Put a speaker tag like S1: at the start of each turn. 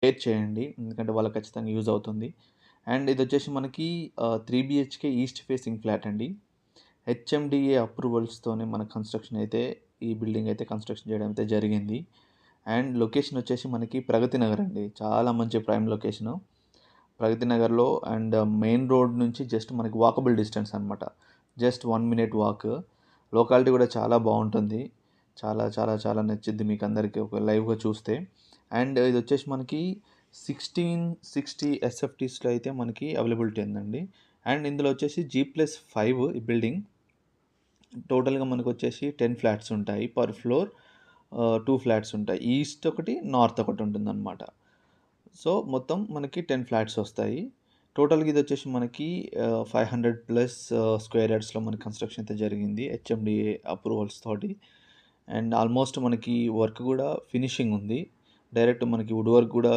S1: Share చేయండి. ఎందుకంటే వాళ్ళకి ఖచ్చితంగా యూజ్ అవుతుంది. అండ్ ఇదొచ్చేసి మనకి 3 బీహెచ్‌కే ఈస్ట్ ఫేసింగ్ ఫ్లాట్ అండి. హెచ్ఎండిఏ అప్రూవల్స్‌తోనే మన కన్‌స్ట్రక్షన్ అయితే ఈ బిల్డింగ్ అయితే కన్‌స్ట్రక్షన్ చేయడం అయితే జరిగింది. అండ్ లొకేషన్ వచ్చేసి మనకి ప్రగతి నగర్ అండి. చాలా మంచి ప్రైమ్ లొకేషను. ప్రగతి నగర్‌లో అండ్ మెయిన్ రోడ్ నుంచి జస్ట్ మనకి వాకబుల్ డిస్టెన్స్ అనమాట. Just 1 minute walk. లొకాలిటీ కూడా చాలా బావుంటుంది. చాలా చాలా చాలా నచ్చిద్ది మీకందరికి ఒక లైవ్‌గా చూస్తే. అండ్ ఇదొచ్చేసి మనకి 1660 ఎస్ఎఫ్టీస్‌లో అయితే మనకి అవైలబిలిటీ ఉందండి. అండ్ ఇందులో వచ్చేసి G+5 ఈ బిల్డింగ్. టోటల్‌గా మనకొచ్చేసి 10 ఫ్లాట్స్ ఉంటాయి. పర్ ఫ్లోర్ 2 ఫ్లాట్స్ ఉంటాయి. ఈస్ట్ ఒకటి, నార్త్ ఒకటి ఉంటుందన్నమాట. సో, మొత్తం మనకి 10 ఫ్లాట్స్ వస్తాయి. టోటల్‌గా ఇదొచ్చేసి మనకి 500 ప్లస్ స్క్వేర్ యార్డ్స్‌లో మనకి కన్‌స్ట్రక్షన్ అయితే జరిగింది. హెచ్ఎండీఏ అప్రూవల్స్ తోటి. అండ్ ఆల్మోస్ట్ మనకి వర్క్ గూడా ఫినిషింగ్ ఉంది. డైరెక్ట్ మనకి వుడ్ వర్క్ గూడా